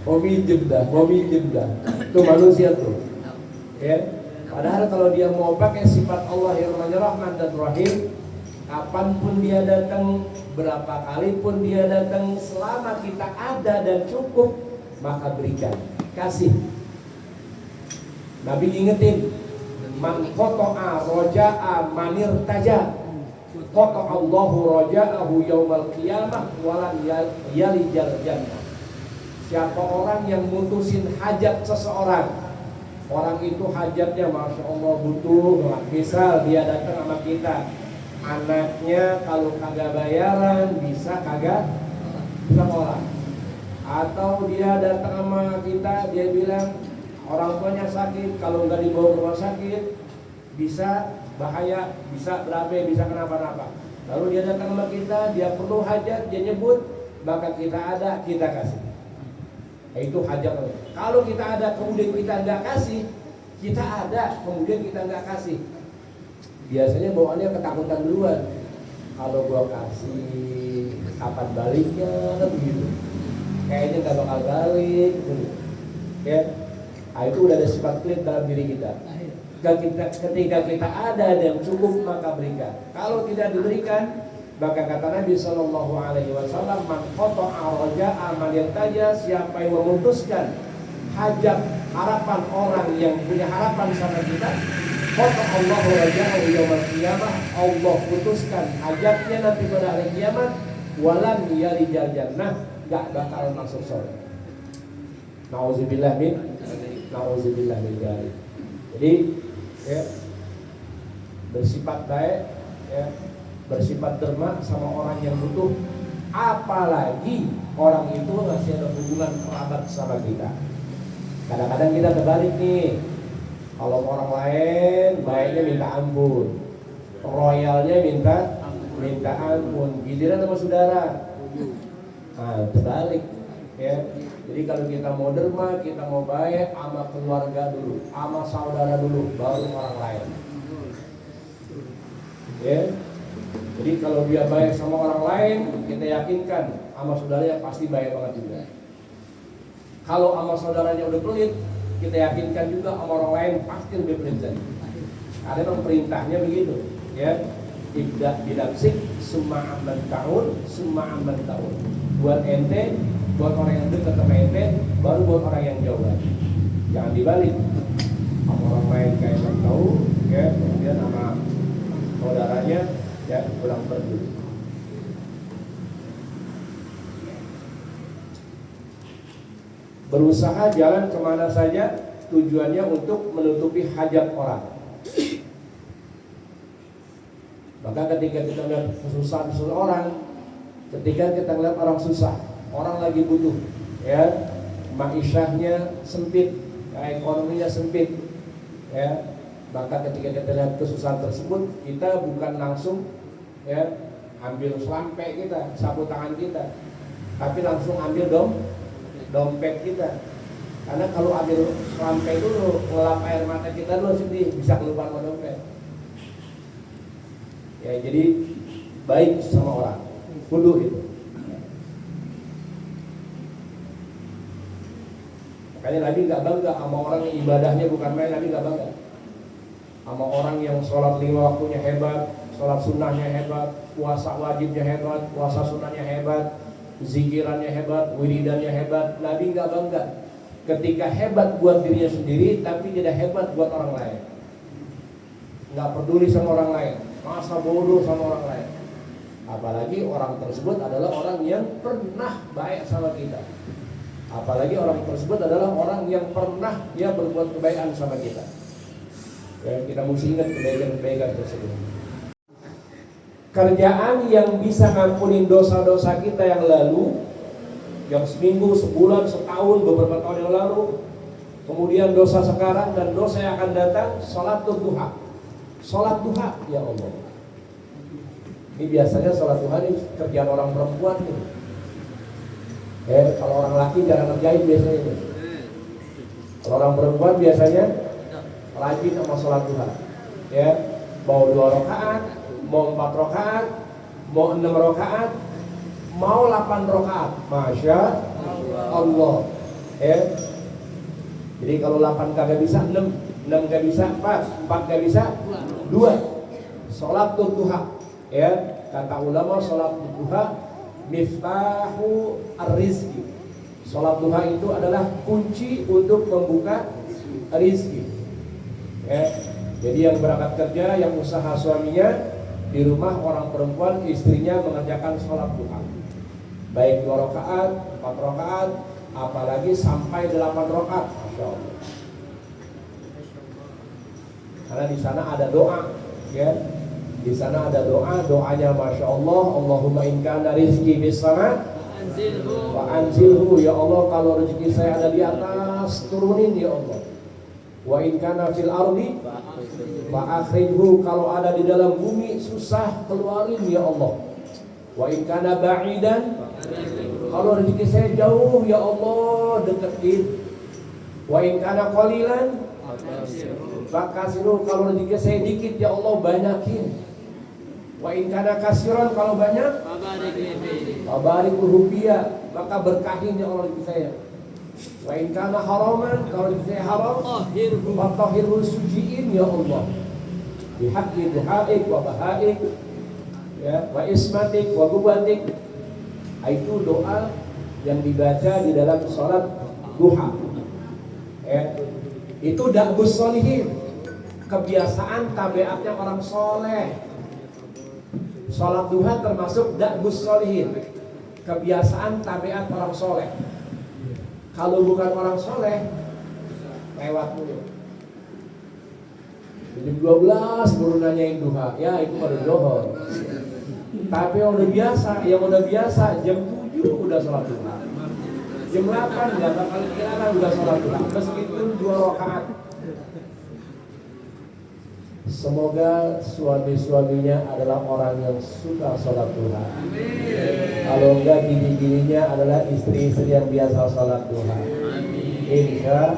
mau minjem dah. Itu manusia tuh. Ya. Padahal kalau dia mau pakai sifat Allah yang namanya Rahman dan Rahim, kapanpun dia datang, berapa kali pun dia datang, selama kita ada dan cukup, maka berikan, kasih. Nabi ingetin, man qata'a roja'a manir taja, qata'a Allahu roja'ahu yaumal qiyamah walan yalijal jannah. Siapa orang yang mutusin hajat seseorang, orang itu hajatnya Masya Allah butuh, misal dia datang sama kita, anaknya kalau kagak bayaran bisa kagak sekolah, atau dia datang sama kita, dia bilang orang tuanya sakit, kalau nggak dibawa ke rumah sakit bisa bahaya, bisa berabe, bisa kenapa-napa. Lalu dia datang sama kita, dia perlu hajat, dia nyebut, maka kita ada, kita kasih. Itu hajat. Kalau kita ada kemudian kita nggak kasih, kita ada kemudian kita nggak kasih, biasanya bawaannya ketakutan duluan. Kalau gua kasih kapan baliknya, begitu. Kayaknya nggak bakal balik, gitu. Ya, itu udah ada sifat klik dalam diri kita. Ketika kita ada dan cukup maka berikan. Kalau tidak diberikan, maka kata Nabi Shallallahu Alaihi Wasallam, man qata'a roja'a man yartaja, siapa yang memutuskan hajat harapan orang yang punya harapan sama kita, qata'a Allahu roja'ahu yaumal qiyamah, Allah putuskan hajatnya nanti pada hari kiamat, walam yalijal jannah, gak bakal masuk surga. Nauzubillah min dzalik. Jadi ya, bersifat baik ya, bersifat derma sama orang yang butuh, apalagi orang itu masih ada hubungan kerabat sama kita. Kadang-kadang kita terbalik nih, kalau orang lain baiknya minta ampun, royalnya minta ampun, giliran sama saudara, nah terbalik ya. Jadi kalau kita mau derma, kita mau baik sama keluarga dulu, sama saudara dulu, baru orang lain ya. Jadi kalau dia baik sama orang lain, kita yakinkan sama saudaranya pasti baik banget juga. Kalau sama saudaranya udah pelit, kita yakinkan juga sama orang lain pasti lebih pelit lagi. Karena memang perintahnya begitu, ya. Ibda binafsik, summa amman tahun. Buat ente, buat orang yang dekat sama ente, baru buat orang yang jauh lagi. Jangan dibalik. Sama orang lain kayak yang tahu, ya. Kemudian sama saudaranya, ya, pulang pergi. Berusaha jalan kemana saja, tujuannya untuk menutupi hajat orang. Maka ketika kita lihat kesusahan seseorang, ketika kita lihat orang susah, orang lagi butuh, ya, ma'isyahnya sempit, ya, ekonominya sempit, ya, maka ketika kita lihat kesusahan tersebut, kita bukan langsung ya ambil selampe kita, sapu tangan kita, tapi langsung ambil dompet kita. Karena kalau ambil selampe dulu, ngelap air mata kita dulu sedih, bisa kelupaan sama dompet. Ya, jadi baik sama orang, kudu itu. Makanya Nabi nggak bangga sama orang yang ibadahnya bukan main. Nabi nggak bangga sama orang yang sholat 5 waktunya hebat, sholat sunnahnya hebat, puasa wajibnya hebat, puasa sunnahnya hebat, zikirannya hebat, wiridannya hebat. Nabi nggak bangga ketika hebat buat dirinya sendiri, tapi tidak hebat buat orang lain. Nggak peduli sama orang lain, masa bodoh sama orang lain. Apalagi orang tersebut adalah orang yang pernah baik sama kita. Apalagi orang tersebut adalah orang yang pernah dia berbuat kebaikan sama kita. Ya, kita mesti ingat kebaikan-kebaikan tersebut. Kerjaan yang bisa ngampunin dosa-dosa kita yang lalu, yang seminggu, sebulan, setahun, beberapa tahun yang lalu, kemudian dosa sekarang dan dosa yang akan datang, sholat duha. Sholat duha, ya Allah. Ini biasanya sholat duha ini kerjaan orang perempuan nih. Kalau orang laki jarang ngerjain biasanya ini. Kalau orang perempuan biasanya rajin sama sholat duha. Ya, mau 2 rakaat, mau 4 rakaat, mau 6 rakaat, mau 8 rakaat. Masya Allah. Ya. Jadi kalau 8 kagak bisa 6, 6 gak bisa 4, 4 gak bisa 2. Sholat duha, ya, kata ulama sholat duha miftahu ar-rizki. Sholat duha itu adalah kunci untuk membuka rizki. Ya. Jadi yang berangkat kerja, yang usaha suaminya di rumah, orang perempuan istrinya mengerjakan sholat duha, baik 2 rakaat, 4 rakaat, apalagi sampai 8 rakaat, masya Allah. Karena di sana ada doa, ya. Di sana ada doa, doanya masya Allah. Allahumma in kana rizki bis sama wa anzilhu, ya Allah kalau rezeki saya ada di atas, turunin ya Allah. Wa in kana fil ardi wa akhrijhu, kalau ada di dalam bumi susah, keluarin ya Allah. Wa in kana ba'idan, kalau rezeki saya jauh ya Allah, deketin. Wa in kana qalilan fakasiru, kalau rezeki saya dikit ya Allah, banyakin. Wa in kana kasiran, kalau banyak fabarik rupiah, maka berkahin ya Allah rezeki saya. Wa in kana haraman, kalau rezeki saya haram, fatahhirhu, suciin ya Allah. Bihaqqi duhaik wa bahaik, ya, wa ismatik wa gubatik. Itu doa yang dibaca di dalam sholat duha, ya. Itu da'bus sholihin, kebiasaan tabiatnya orang soleh. Sholat duha termasuk da'bus sholihin, kebiasaan tabiat orang soleh. Kalau bukan orang soleh, lewat dulu. Jam 12 baru nanyain duha, ya itu pada dohor. Tapi yang udah biasa, jam 7 udah sholat duha. Jam 8 nggak bakal kira udah sholat duha, meskipun 2 rakaat. Semoga suami-suaminya adalah orang yang suka sholat duha. Kalau enggak, bini-bininya adalah istri-istri yang biasa sholat duha. Insya